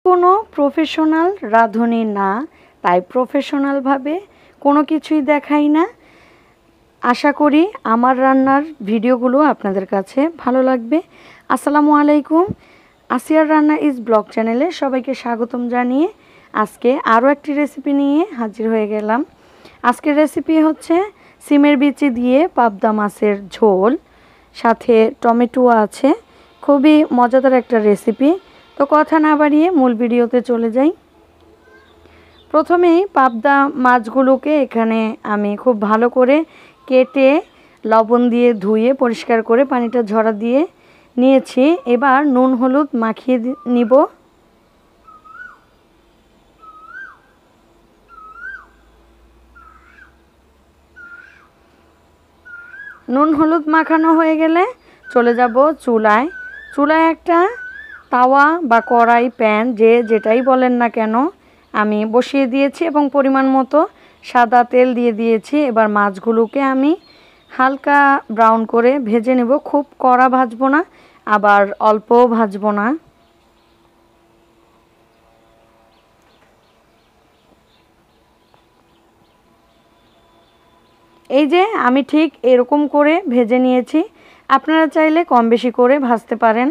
কোনো প্রফেশনাল রাঁধুনি না, তাই প্রফেশনালভাবে কোনো কিছুই দেখাই না। আশা করি আমার রান্নার ভিডিওগুলো আপনাদের কাছে ভালো লাগবে। আসসালামু আলাইকুম, আসিয়ার রান্না ইজ ব্লগ চ্যানেলে সবাইকে স্বাগতম জানিয়ে আজকে আরও একটি রেসিপি নিয়ে হাজির হয়ে গেলাম। আজকের রেসিপি হচ্ছে সিমের বিচি দিয়ে পাবদা মাছের ঝোল, সাথে টমেটো আছে। খুবই মজাদার একটা রেসিপি। তো কথা না বাড়িয়ে মূল ভিডিওতে চলে যাই। প্রথমেই পাবদা মাছগুলোকে এখানে আমি খুব ভালো করে কেটে লবণ দিয়ে ধুয়ে পরিষ্কার করে পানিটা ঝরা দিয়ে নিয়েছি। এবার নুন হলুদ মাখিয়ে নিব। নুন হলুদ মাখানো হয়ে গেলে চলে যাব চুলায়। চুলায় একটা তাওয়া বা কড়াই, প্যান, যে যেটাই বলেন না কেন, আমি বসিয়ে দিয়েছি এবং পরিমাণ মতো সাদা তেল দিয়ে দিয়েছি। এবার মাছগুলোকে আমি হালকা ব্রাউন করে ভেজে নেব। খুব কড়া ভাজবো না, আবার অল্পও ভাজবো না। এই যে আমি ঠিক এরকম করে ভেজে নিয়েছি। আপনারা চাইলে কম বেশি করে ভাজতে পারেন।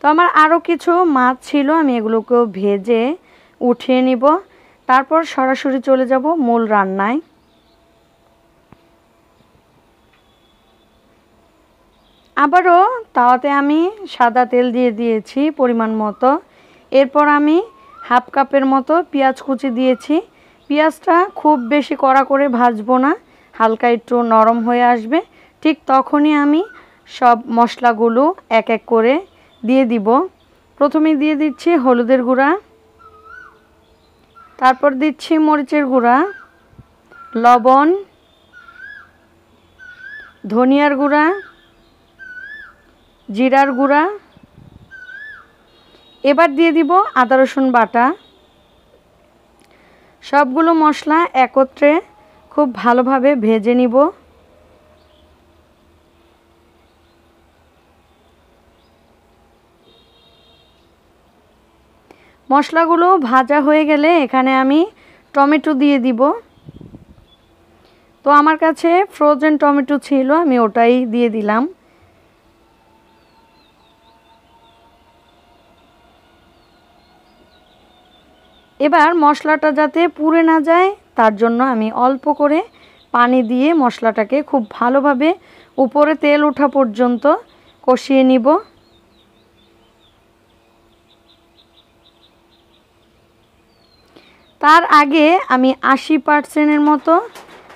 তো আমার আরও কিছু মাছ ছিল, আমি এগুলোকেও ভেজে উঠিয়ে নিব। তারপর সরাসরি চলে যাব মূল রান্নায়। আবারও তাওয়াতে আমি সাদা তেল দিয়ে দিয়েছি পরিমাণ মতো। এরপর আমি হাফ কাপের মতো পেঁয়াজ কুচি দিয়েছি। পেঁয়াজটা খুব বেশি কড়া করে ভাজবো না, হালকা একটু নরম হয়ে আসবে, ঠিক তখনই আমি সব মশলাগুলো এক এক করে দিয়ে দিব। প্রথমে দিয়ে দিচ্ছি হলুদের গুঁড়া, তারপর দিচ্ছি মরিচের গুঁড়া, লবণ, ধনিয়ার গুঁড়া, জিরার গুঁড়া। এবার দিয়ে দিব আদা রসুন বাটা। সবগুলো মশলা একত্রে খুব ভালোভাবে ভেজে নিব। মশলাগুলো ভাজা হয়ে গেলে এখানে আমি টমেটো দিয়ে দিব। তো আমার কাছে ফ্রোজেন টমেটো ছিল, আমি ওটাই দিয়ে দিলাম। এবার মশলাটা যাতে পুড়ে না যায় তার জন্য আমি অল্প করে পানি দিয়ে মশলাটাকে খুব ভালোভাবে উপরে তেল ওঠা পর্যন্ত কষিয়ে নিব। তার আগে আমি 80% মতো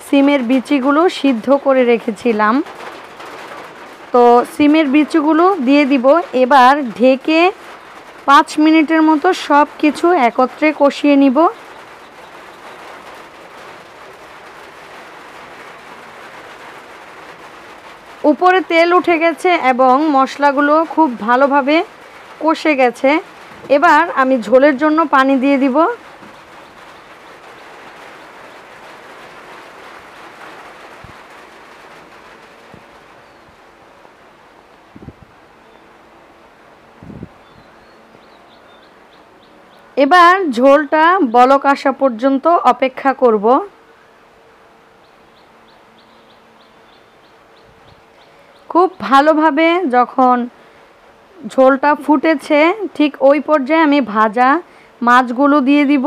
সিমের বিচিগুলো সিদ্ধ করে রেখেছিলাম। তো সিমের বিচিগুলো দিয়ে দিব। এবার ঢেকে 5 মিনিটের মতো সব কিছু একত্রে কষিয়ে নিব। উপরে তেল উঠে গেছে এবং মশলাগুলো খুব ভালোভাবে কষে গেছে। এবার আমি ঝোলের জন্য পানি দিয়ে দিব। এবার ঝোলটা বলক আসা পর্যন্ত অপেক্ষা করব। খুব ভালোভাবে যখন ঝোলটা ফুটেছে ঠিক ওই পর্যায়ে আমি ভাজা মাছগুলো দিয়ে দিব।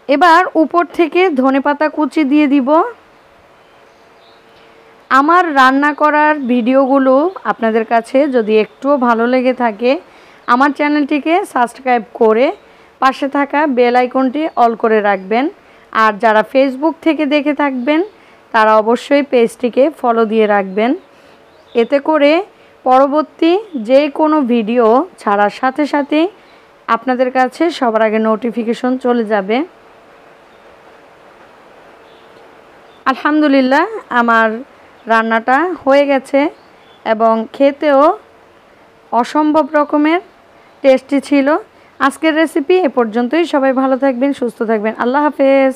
এবার উপর থেকে ধনেপাতা কুচি দিয়ে দিব। আমার রান্না করার ভিডিওগুলো আপনাদের কাছে যদি একটুও ভালো লেগে থাকে, আমার চ্যানেলটিকে সাবস্ক্রাইব করে পাশে থাকা বেল আইকনটি অল করে রাখবেন। আর যারা ফেসবুক থেকে দেখে থাকবেন তারা অবশ্যই পেজটিকে ফলো দিয়ে রাখবেন। এতে করে পরবর্তী যে কোনো ভিডিও ছাড়ার সাথে সাথে আপনাদের কাছে সবার আগে নোটিফিকেশন চলে যাবে। আলহামদুলিল্লাহ, আমার রান্নাটা হয়ে গেছে এবং খেতেও অসম্ভব রকমের টেস্টি ছিল। আজকের রেসিপি এ পর্যন্তই। সবাই ভালো থাকবেন, সুস্থ থাকবেন। আল্লাহ হাফেজ।